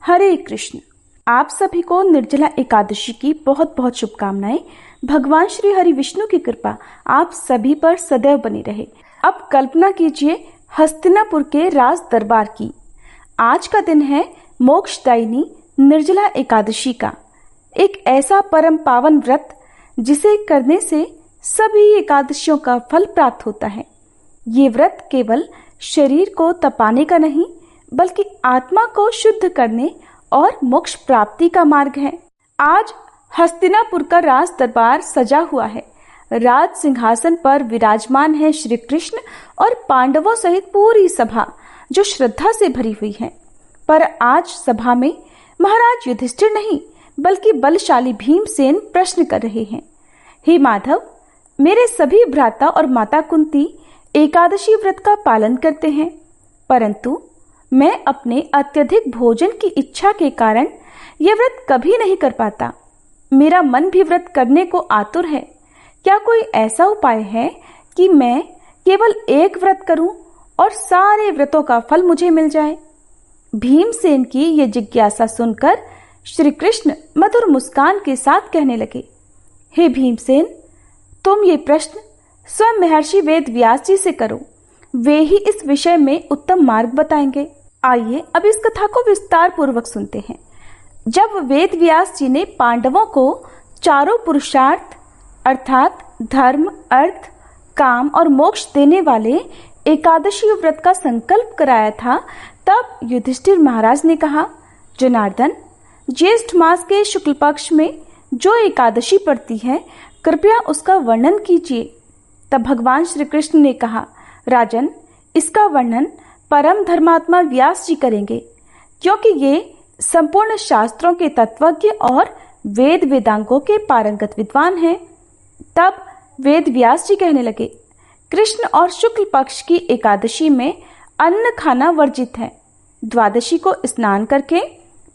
हरे कृष्ण। आप सभी को निर्जला एकादशी की बहुत बहुत शुभकामनाएं। भगवान श्री हरि विष्णु की कृपा आप सभी पर सदैव बनी रहे। अब कल्पना कीजिए हस्तिनापुर के राज दरबार की। आज का दिन है मोक्षदायिनी निर्जला एकादशी का, एक ऐसा परम पावन व्रत जिसे करने से सभी एकादशियों का फल प्राप्त होता है। ये व्रत केवल शरीर को तपाने का नहीं बल्कि आत्मा को शुद्ध करने और मोक्ष प्राप्ति का मार्ग है। आज हस्तिनापुर का राज दरबार सजा हुआ है। राज सिंहासन पर विराजमान है श्री कृष्ण और पांडवों सहित पूरी सभा जो श्रद्धा से भरी हुई है। पर आज सभा में महाराज युधिष्ठिर नहीं बल्कि बलशाली भीमसेन प्रश्न कर रहे हैं। हे माधव, मेरे सभी भ्राता और माता कुंती एकादशी व्रत का पालन करते हैं, परंतु मैं अपने अत्यधिक भोजन की इच्छा के कारण यह व्रत कभी नहीं कर पाता। मेरा मन भी व्रत करने को आतुर है। क्या कोई ऐसा उपाय है कि मैं केवल एक व्रत करूं और सारे व्रतों का फल मुझे मिल जाए? भीमसेन की ये जिज्ञासा सुनकर श्री कृष्ण मधुर मुस्कान के साथ कहने लगे, हे भीमसेन, तुम ये प्रश्न स्वयं महर्षि वेद व्यास जी से करो, वे ही इस विषय में उत्तम मार्ग बताएंगे। आइए अब इस कथा को विस्तार पूर्वक सुनते हैं। जब वेद व्यास जी ने पांडवों को चारों पुरुषार्थ अर्थात धर्म, अर्थ, काम और मोक्ष देने वाले एकादशी व्रत का संकल्प कराया था, तब युधिष्ठिर महाराज ने कहा, जनार्दन, ज्येष्ठ मास के शुक्ल पक्ष में जो एकादशी पड़ती है, कृपया उसका वर्णन कीजिए। तब भगवान श्री कृष्ण ने कहा, राजन, इसका वर्णन परम धर्मात्मा व्यास जी करेंगे, क्योंकि ये संपूर्ण शास्त्रों के तत्वज्ञ और वेद वेदांगों के पारंगत विद्वान हैं। तब वेद व्यास जी कहने लगे, कृष्ण और शुक्ल पक्ष की एकादशी में अन्न खाना वर्जित है। द्वादशी को स्नान करके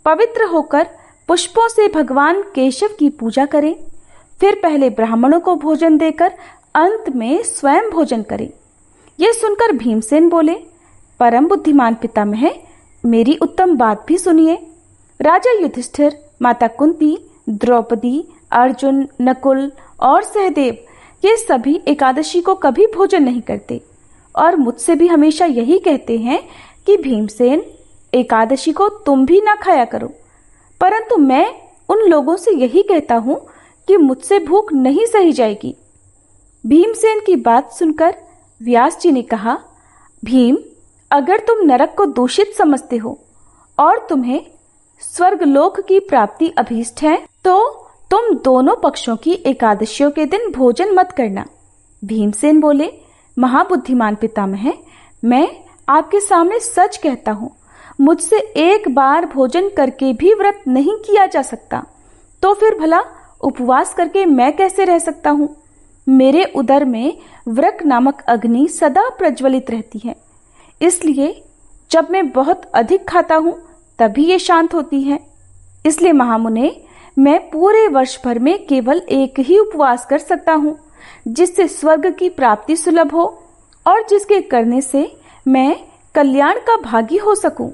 पवित्र होकर पुष्पों से भगवान केशव की पूजा करें, फिर पहले ब्राह्मणों को भोजन देकर अंत में स्वयं भोजन करें। यह सुनकर भीमसेन बोले, परम बुद्धिमान पितामह, मेरी उत्तम बात भी सुनिए। राजा युधिष्ठिर, माता कुंती, द्रौपदी, अर्जुन, नकुल और सहदेव ये सभी एकादशी को कभी भोजन नहीं करते और मुझसे भी हमेशा यही कहते हैं कि भीमसेन, एकादशी को तुम भी ना खाया करो। परंतु मैं उन लोगों से यही कहता हूँ कि मुझसे भूख नहीं सही जाएगी। भीमसेन की बात सुनकर व्यास जी ने कहा, भीम, अगर तुम नरक को दूषित समझते हो और तुम्हें स्वर्गलोक की प्राप्ति अभीष्ट है, तो तुम दोनों पक्षों की एकादशियों के दिन भोजन मत करना। भीमसेन बोले, महाबुद्धिमान पितामह, मैं आपके सामने सच कहता हूँ, मुझसे एक बार भोजन करके भी व्रत नहीं किया जा सकता, तो फिर भला उपवास करके मैं कैसे रह सकता हूँ? मेरे उदर में व्रक नामक अग्नि सदा प्रज्वलित रहती है, इसलिए जब मैं बहुत अधिक खाता हूँ तभी ये शांत होती है। इसलिए महामुने, मैं पूरे वर्ष भर में केवल एक ही उपवास कर सकता हूँ, जिससे स्वर्ग की प्राप्ति सुलभ हो और जिसके करने से मैं कल्याण का भागी हो सकूं।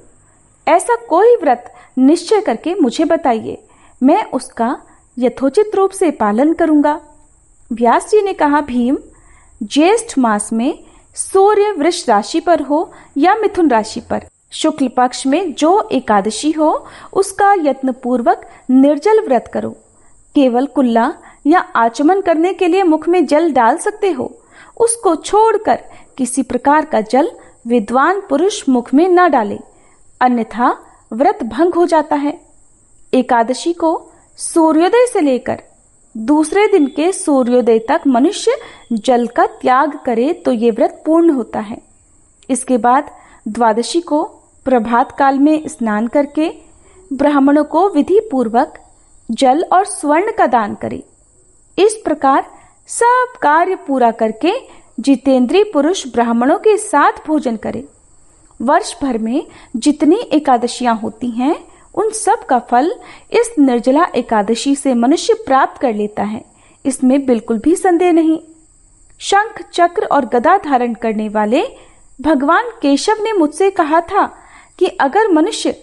ऐसा कोई व्रत निश्चय करके मुझे बताइए, मैं उसका यथोचित रूप से पालन करूंगा। व्यास जी ने कहा, भीम, ज्येष्ठ मास में सूर्य वृष राशि पर हो या मिथुन राशि पर, शुक्ल पक्ष में जो एकादशी हो उसका यत्न पूर्वक निर्जल व्रत करो। केवल कुल्ला या आचमन करने के लिए मुख में जल डाल सकते हो, उसको छोड़कर किसी प्रकार का जल विद्वान पुरुष मुख में न डाले, अन्यथा व्रत भंग हो जाता है। एकादशी को सूर्योदय से लेकर दूसरे दिन के सूर्योदय तक मनुष्य जल का त्याग करे तो ये व्रत पूर्ण होता है। इसके बाद द्वादशी को प्रभात काल में स्नान करके ब्राह्मणों को विधि पूर्वक जल और स्वर्ण का दान करे। इस प्रकार सब कार्य पूरा करके जितेंद्रीय पुरुष ब्राह्मणों के साथ भोजन करे। वर्ष भर में जितनी एकादशियां होती हैं उन सब का फल इस निर्जला एकादशी से मनुष्य प्राप्त कर लेता है, इसमें बिल्कुल भी संदेह नहीं। शंख, चक्र और गदा धारण करने वाले भगवान केशव ने मुझसे कहा था कि अगर मनुष्य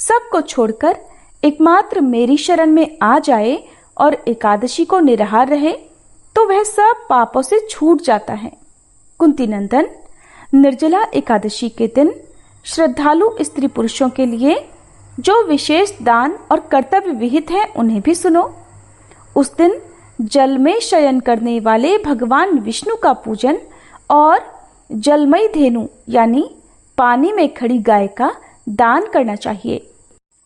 सबको छोड़कर एकमात्र मेरी शरण में आ जाए और एकादशी को निराहार रहे तो वह सब पापों से छूट जाता है। कुंती नंदन, निर्जला एकादशी के दिन श्रद्धालु स्त्री पुरुषों के लिए जो विशेष दान और कर्तव्य विहित है उन्हें भी सुनो। उस दिन जल में शयन करने वाले भगवान विष्णु का पूजन और जलमयी धेनु यानी पानी में खड़ी गाय का दान करना चाहिए।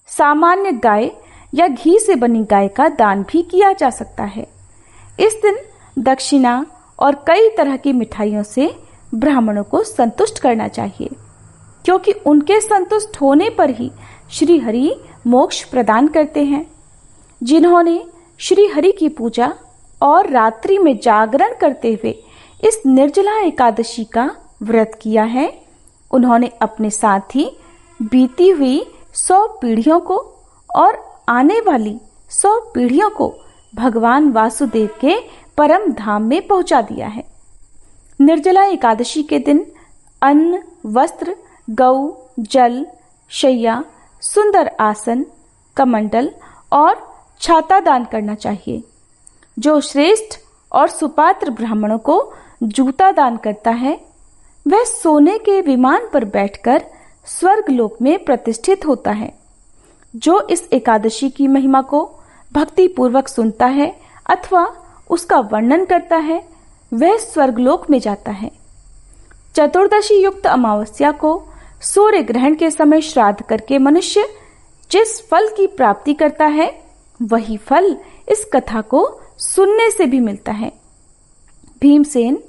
सामान्य गाय या घी से बनी गाय का दान भी किया जा सकता है। इस दिन दक्षिणा और कई तरह की मिठाइयों से ब्राह्मणों को संतुष्ट करना चाहिए, क्योंकि उनके संतुष्ट होने पर ही श्री हरि मोक्ष प्रदान करते हैं। जिन्होंने श्री हरि की पूजा और रात्रि में जागरण करते हुए इस निर्जला एकादशी का व्रत किया है, उन्होंने अपने साथ ही बीती हुई 100 पीढ़ियों को और आने वाली 100 पीढ़ियों को भगवान वासुदेव के परम धाम में पहुंचा दिया है। निर्जला एकादशी के दिन अन्न, वस्त्र, गौ, जल, शैया, सुंदर आसन, कमंडल और छाता दान करना चाहिए। जो श्रेष्ठ और सुपात्र ब्राह्मणों को जूता दान करता है वह सोने के विमान पर बैठकर स्वर्ग लोक में प्रतिष्ठित होता है। जो इस एकादशी की महिमा को भक्ति पूर्वक सुनता है अथवा उसका वर्णन करता है वह स्वर्गलोक में जाता है। चतुर्दशी युक्त अमावस्या को सूर्य ग्रहण के समय श्राद्ध करके मनुष्य जिस फल की प्राप्ति करता है वही फल इस कथा को सुनने से भी मिलता है। भीमसेन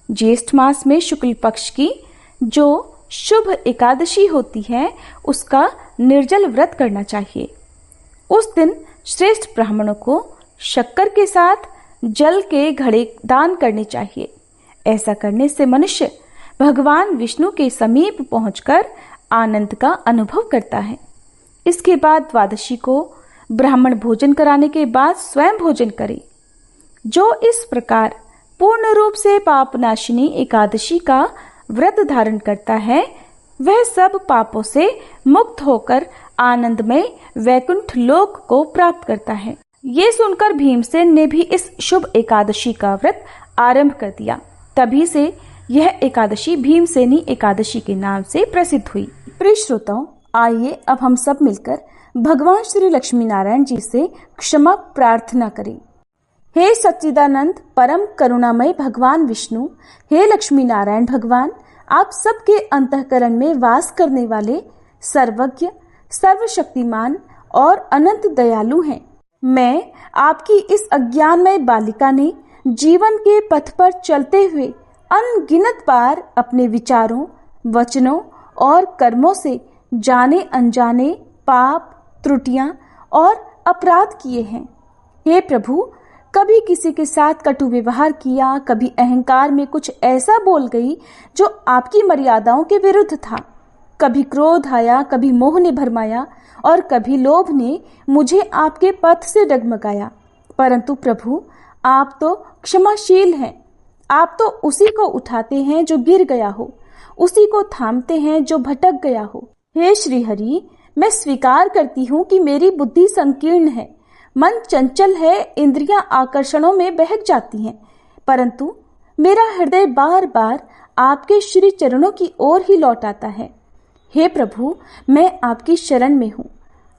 ज्येष्ठ मास में शुक्ल पक्ष की जो शुभ एकादशी होती है उसका निर्जल व्रत करना चाहिए। उस दिन श्रेष्ठ ब्राह्मणों को शक्कर के साथ जल के घड़े दान करने चाहिए। ऐसा करने से मनुष्य भगवान विष्णु के समीप पहुंचकर आनंद का अनुभव करता है। इसके बाद द्वादशी को ब्राह्मण भोजन कराने के बाद स्वयं भोजन करे। जो इस प्रकार पूर्ण रूप से पापनाशिनी एकादशी का व्रत धारण करता है वह सब पापों से मुक्त होकर आनंदमय वैकुंठ लोक को प्राप्त करता है। ये सुनकर भीमसेन ने भी इस शुभ एकादशी का व्रत आरंभ कर दिया। तभी से यह एकादशी भीमसेनी एकादशी के नाम से प्रसिद्ध हुई। प्रिय श्रोताओं, आइए अब हम सब मिलकर भगवान श्री लक्ष्मी नारायण जी से क्षमा प्रार्थना करें। हे सच्चिदानंद परम करुणामय भगवान विष्णु, हे लक्ष्मी नारायण भगवान, आप सबके अंतःकरण में वास करने वाले सर्वज्ञ, सर्वशक्तिमान और अनंत दयालु हैं। मैं आपकी इस अज्ञानमय बालिका ने जीवन के पथ पर चलते हुए अनगिनत बार अपने विचारों, वचनों और कर्मों से जाने अनजाने पाप, त्रुटियां और अपराध किए हैं। हे प्रभु, कभी किसी के साथ कटु व्यवहार किया, कभी अहंकार में कुछ ऐसा बोल गई जो आपकी मर्यादाओं के विरुद्ध था। कभी क्रोध आया, कभी मोह ने भरमाया और कभी लोभ ने मुझे आपके पथ से डगमगाया। परंतु प्रभु, आप तो क्षमाशील हैं। आप तो उसी को उठाते हैं जो गिर गया हो, उसी को थामते हैं जो भटक गया हो। हे श्री हरि, मैं स्वीकार करती हूँ कि मेरी बुद्धि संकीर्ण है, मन चंचल है, इंद्रियां आकर्षणों में बहक जाती हैं, परंतु मेरा हृदय बार बार आपके श्री चरणों की ओर ही लौट आता है। हे प्रभु, मैं आपकी शरण में हूँ।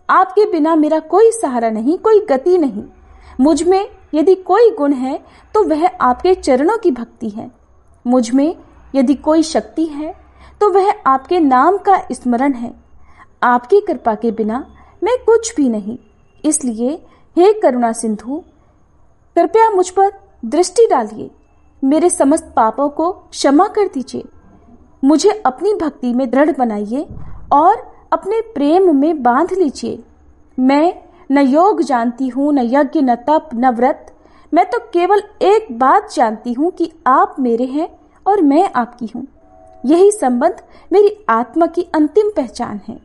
आपके बिना मेरा कोई सहारा नहीं, कोई गति नहीं। मुझ में यदि कोई गुण है तो वह आपके चरणों की भक्ति है। मुझ में यदि कोई शक्ति है तो वह आपके नाम का स्मरण है। आपकी कृपा के बिना मैं कुछ भी नहीं। इसलिए हे करुणा सिंधु, कृपया मुझ पर दृष्टि डालिए, मेरे समस्त पापों को क्षमा कर दीजिए, मुझे अपनी भक्ति में दृढ़ बनाइए और अपने प्रेम में बांध लीजिए। मैं न योग जानती हूँ, न यज्ञ, न तप, न व्रत। मैं तो केवल एक बात जानती हूँ कि आप मेरे हैं और मैं आपकी हूँ। यही संबंध मेरी आत्मा की अंतिम पहचान है।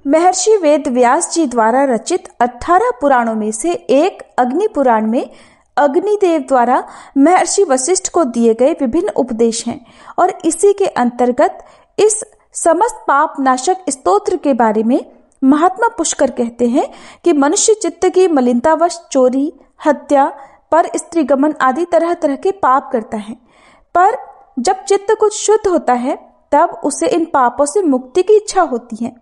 महर्षि वेद व्यास जी द्वारा रचित 18 पुराणों में से एक अग्नि पुराण में अग्निदेव द्वारा महर्षि वशिष्ठ को दिए गए विभिन्न उपदेश हैं और इसी के अंतर्गत इस समस्त पाप नाशक स्तोत्र के बारे में महात्मा पुष्कर कहते हैं कि मनुष्य चित्त की मलिनतावश चोरी, हत्या, पर स्त्री गमन आदि तरह तरह के पाप करता है, पर जब चित्त कुछ शुद्ध होता है तब उसे इन पापों से मुक्ति की इच्छा होती है।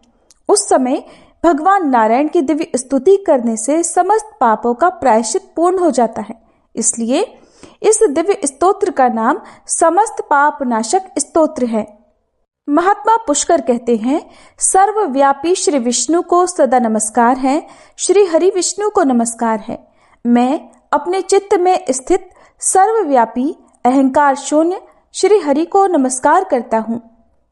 उस समय भगवान नारायण की दिव्य स्तुति करने से समस्त पापों का प्रायश्चित पूर्ण हो जाता है। इसलिए इस दिव्य स्तोत्र का नाम समस्त पाप नाशक स्तोत्र है। महात्मा पुष्कर कहते हैं, सर्वव्यापी श्री विष्णु को सदा नमस्कार है, श्री हरि विष्णु को नमस्कार है। मैं अपने चित्त में स्थित सर्वव्यापी अहंकार शून्य श्री हरि को नमस्कार करता हूँ।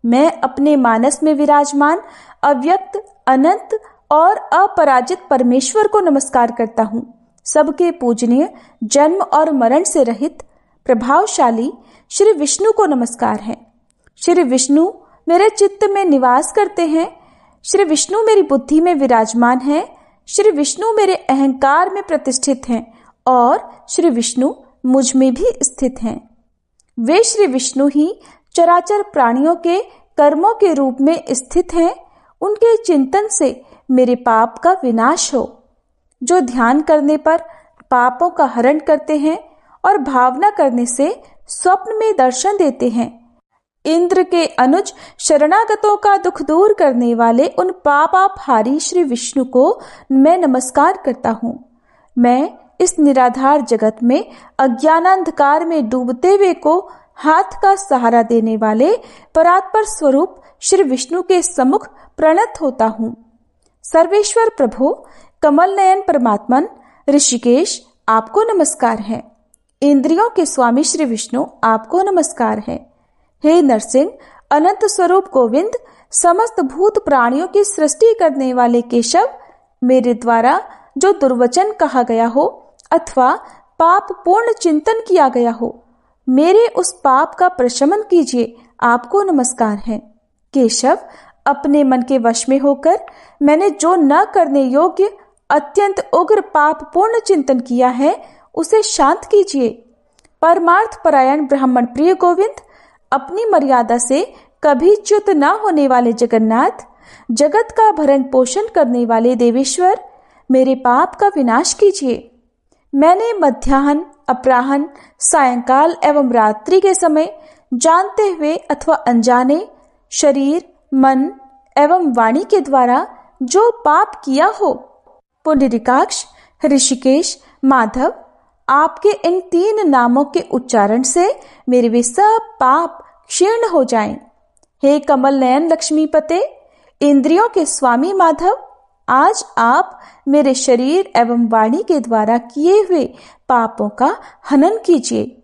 मैं अपने मानस में विराजमान अव्यक्त, अनंत और अपराजित परमेश्वर को नमस्कार करता हूँ। सबके पूजनीय, जन्म और मरण से रहित, प्रभावशाली श्री विष्णु को नमस्कार है। श्री विष्णु मेरे चित्त में निवास करते हैं। श्री विष्णु मेरी बुद्धि में विराजमान है। श्री विष्णु मेरे अहंकार में प्रतिष्ठित हैं और श्री विष्णु मुझ में भी स्थित हैं। वे श्री विष्णु ही चराचर प्राणियों के कर्मों के रूप में स्थित हैं। उनके चिंतन से मेरे पाप का विनाश हो। जो ध्यान करने पर पापों का हरण करते हैं और भावना करने से स्वप्न में दर्शन देते हैं। इंद्र के अनुज शरणागतों का दुख दूर करने वाले उन पापापहारी श्री विष्णु को मैं नमस्कार करता हूँ। मैं इस निराधार जगत में अज्ञानांधकार में डूबते हुए को हाथ का सहारा देने वाले परात्पर स्वरूप श्री विष्णु के सम्मुख प्रणत होता हूँ। सर्वेश्वर प्रभु, कमल नयन परमात्मन, ऋषिकेश, आपको नमस्कार है। इंद्रियों के स्वामी श्री विष्णु, आपको नमस्कार है। हे नरसिंह, अनंत स्वरूप गोविंद, समस्त भूत प्राणियों की सृष्टि करने वाले केशव, मेरे द्वारा जो दुर्वचन कहा गया हो अथवा पाप पूर्ण चिंतन किया गया हो, मेरे उस पाप का प्रशमन कीजिए, आपको नमस्कार है। केशव, अपने मन के वश में होकर मैंने जो न करने योग्य अत्यंत उग्र पाप पूर्ण चिंतन किया है, उसे शांत कीजिए। परमार्थ परायण ब्राह्मण प्रिय गोविंद, अपनी मर्यादा से कभी च्युत न होने वाले जगन्नाथ, जगत का भरण पोषण करने वाले देवेश्वर, मेरे पाप का विनाश कीजिए। मैंने मध्याह्न, अपराह्न, सायंकाल एवं रात्रि के समय जानते हुए अथवा अनजाने शरीर, मन एवं वाणी के द्वारा जो पाप किया हो, पुंडरीकाक्ष, ऋषिकेश, माधव, आपके इन 3 नामों के उच्चारण से मेरे वे सब पाप क्षीण हो जाएं। हे कमल नयन लक्ष्मीपते, इंद्रियों के स्वामी माधव, आज आप मेरे शरीर एवं वाणी के द्वारा किए हुए पापों का हनन कीजिए।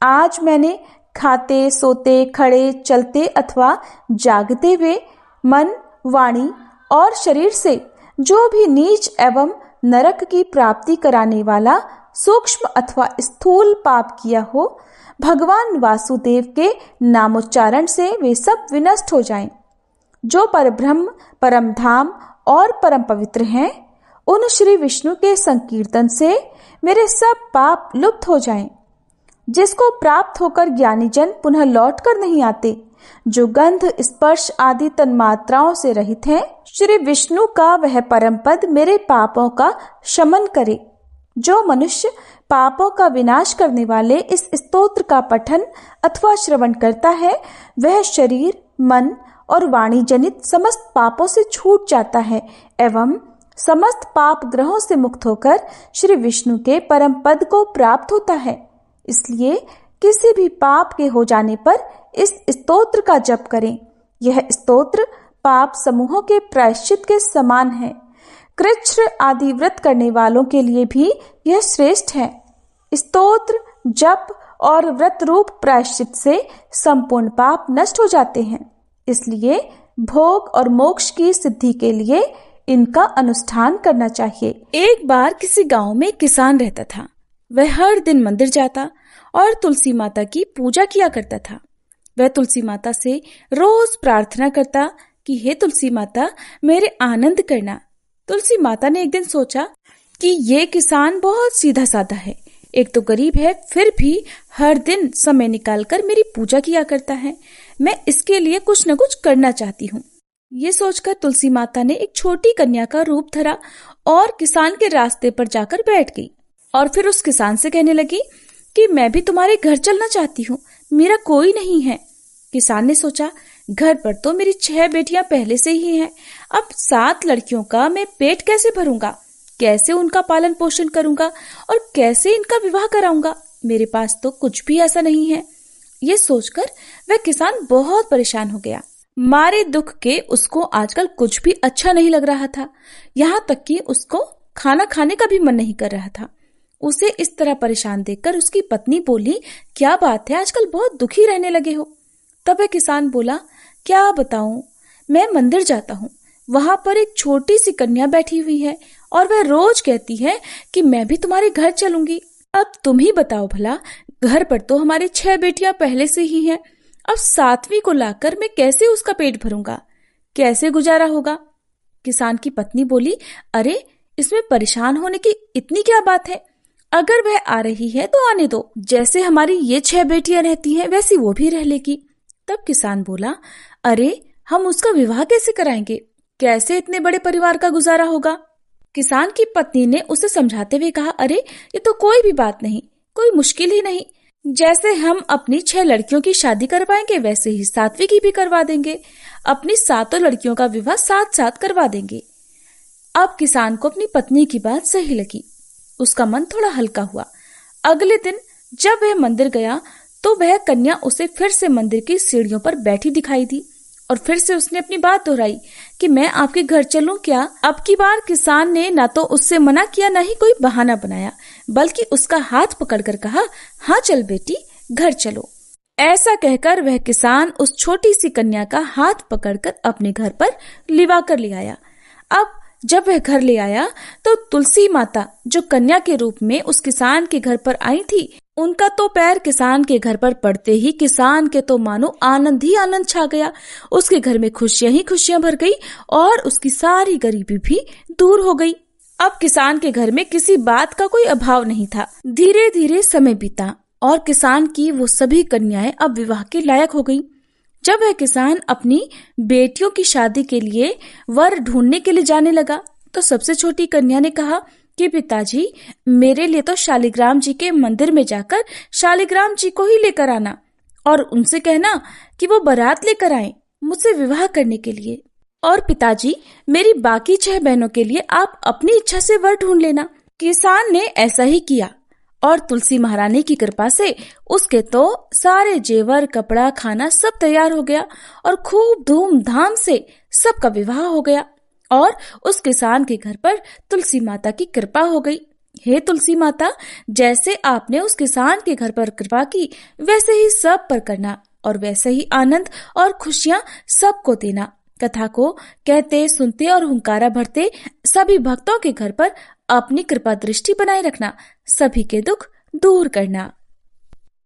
आज मैंने खाते, सोते, खड़े, चलते अथवा जागते हुए मन, वाणी और शरीर से जो भी नीच एवं नरक की प्राप्ति कराने वाला सूक्ष्म अथवा स्थूल पाप किया हो, भगवान वासुदेव के नामोच्चारण से वे सब विनष्ट हो जाएं। जो परब्रह्म, परम धाम और परम पवित्र हैं, उन श्री विष्णु के संकीर्तन से मेरे सब पाप लुप्त हो जाएं। जिसको प्राप्त होकर ज्ञानी जन पुनः लौट कर नहीं आते, जो गंध, स्पर्श आदि तन्मात्राओं से रहित हैं, श्री विष्णु का वह परम पद मेरे पापों का शमन करे। जो मनुष्य पापों का विनाश करने वाले इस स्तोत्र का पठन अथवा श्रवण करता है, वह शरीर, मन और वाणी जनित समस्त पापों से छूट जाता है एवं समस्त पाप ग्रहों से मुक्त होकर श्री विष्णु के परम पद को प्राप्त होता है। इसलिए किसी भी पाप के हो जाने पर इस स्तोत्र का जप करें। यह स्तोत्र पाप समूहों के प्रायश्चित के समान है। कृच्छ्र आदि व्रत करने वालों के लिए भी यह श्रेष्ठ है। स्तोत्र, जप और व्रत रूप प्रायश्चित से संपूर्ण पाप नष्ट हो जाते हैं। इसलिए भोग और मोक्ष की सिद्धि के लिए इनका अनुष्ठान करना चाहिए। एक बार किसी गांव में किसान रहता था। वह हर दिन मंदिर जाता और तुलसी माता की पूजा किया करता था। वह तुलसी माता से रोज प्रार्थना करता कि हे तुलसी माता, मेरे आनंद करना। तुलसी माता ने एक दिन सोचा कि ये किसान बहुत सीधा साधा है, एक तो गरीब है, फिर भी हर दिन समय निकालकर मेरी पूजा किया करता है। मैं इसके लिए कुछ न कुछ करना चाहती हूँ। ये सोचकर तुलसी माता ने एक छोटी कन्या का रूप धरा और किसान के रास्ते पर जाकर बैठ गई और फिर उस किसान से कहने लगी कि मैं भी तुम्हारे घर चलना चाहती हूँ, मेरा कोई नहीं है। किसान ने सोचा, घर पर तो मेरी 6 बेटियां पहले से ही हैं, अब 7 लड़कियों का मैं पेट कैसे भरूंगा, कैसे उनका पालन पोषण करूंगा और कैसे इनका विवाह कराऊंगा, मेरे पास तो कुछ भी ऐसा नहीं है। ये सोचकर वह किसान बहुत परेशान हो गया। मारे दुख के उसको आजकल कुछ भी अच्छा नहीं लग रहा था, यहाँ तक कि उसको खाना खाने का भी मन नहीं कर रहा था। उसे इस तरह परेशान देखकर उसकी पत्नी बोली, क्या बात है, आजकल बहुत दुखी रहने लगे हो। तब वह किसान बोला, क्या बताऊं, मैं मंदिर जाता हूँ, वहां पर एक छोटी सी कन्या बैठी हुई है और वह रोज कहती है कि मैं भी तुम्हारे घर चलूंगी। अब तुम ही बताओ भला, घर पर तो हमारे 6 बेटियां पहले से ही हैं, अब 7वीं को लाकर मैं कैसे उसका पेट भरूंगा, कैसे गुजारा होगा। किसान की पत्नी बोली, अरे इसमें परेशान होने की इतनी क्या बात है, अगर वह आ रही है तो आने दो, जैसे हमारी ये 6 बेटियां रहती हैं वैसी वो भी रह लेगी। तब किसान बोला, अरे हम उसका विवाह कैसे कराएंगे, कैसे इतने बड़े परिवार का गुजारा होगा। किसान की पत्नी ने उसे समझाते हुए कहा, अरे ये तो कोई भी बात नहीं, कोई मुश्किल ही नहीं, जैसे हम अपनी 6 लड़कियों की शादी करवाएंगे वैसे ही 7वीं की भी करवा देंगे, अपनी 7 लड़कियों का विवाह साथ साथ करवा देंगे। अब किसान को अपनी पत्नी की बात सही लगी, उसका मन थोड़ा हल्का हुआ। अगले दिन जब वह मंदिर गया तो वह कन्या उसे फिर से मंदिर की सीढ़ियों पर बैठी दिखाई दी और फिर से उसने अपनी बात दोहराई कि मैं आपके घर चलूं क्या। अब की बार किसान ने ना तो उससे मना किया, ना ही कोई बहाना बनाया, बल्कि उसका हाथ पकड़कर कहा, हाँ चल बेटी, घर चलो। ऐसा कहकर वह किसान उस छोटी सी कन्या का हाथ पकड़कर अपने घर पर लिवा कर ले आया। अब जब वह घर ले आया तो तुलसी माता जो कन्या के रूप में उस किसान के घर पर आई थी, उनका तो पैर किसान के घर पर पड़ते ही किसान के तो मानो आनंद ही आनंद छा गया। उसके घर में खुशियां ही खुशियां भर गई और उसकी सारी गरीबी भी दूर हो गई। अब किसान के घर में किसी बात का कोई अभाव नहीं था। धीरे धीरे समय बीता और किसान की वो सभी कन्याएं अब विवाह के लायक हो गई। जब वह किसान अपनी बेटियों की शादी के लिए वर ढूंढने के लिए जाने लगा तो सबसे छोटी कन्या ने कहा कि पिताजी, मेरे लिए तो शालिग्राम जी के मंदिर में जाकर शालिग्राम जी को ही लेकर आना और उनसे कहना कि वो बारात लेकर आए मुझसे विवाह करने के लिए। और पिताजी, मेरी बाकी 6 बहनों के लिए आप अपनी इच्छा से वर ढूंढ लेना। किसान ने ऐसा ही किया और तुलसी महारानी की कृपा से उसके तो सारे जेवर, कपड़ा, खाना सब तैयार हो गया और खूब धूमधाम से सबका विवाह हो गया और उस किसान के घर पर तुलसी माता की कृपा हो गई। हे तुलसी माता, जैसे आपने उस किसान के घर पर कृपा की वैसे ही सब पर करना और वैसे ही आनंद और खुशियां सबको देना। कथा को कहते, सुनते और हुंकारा भरते सभी भक्तों के घर पर अपनी कृपा दृष्टि बनाए रखना, सभी के दुख दूर करना।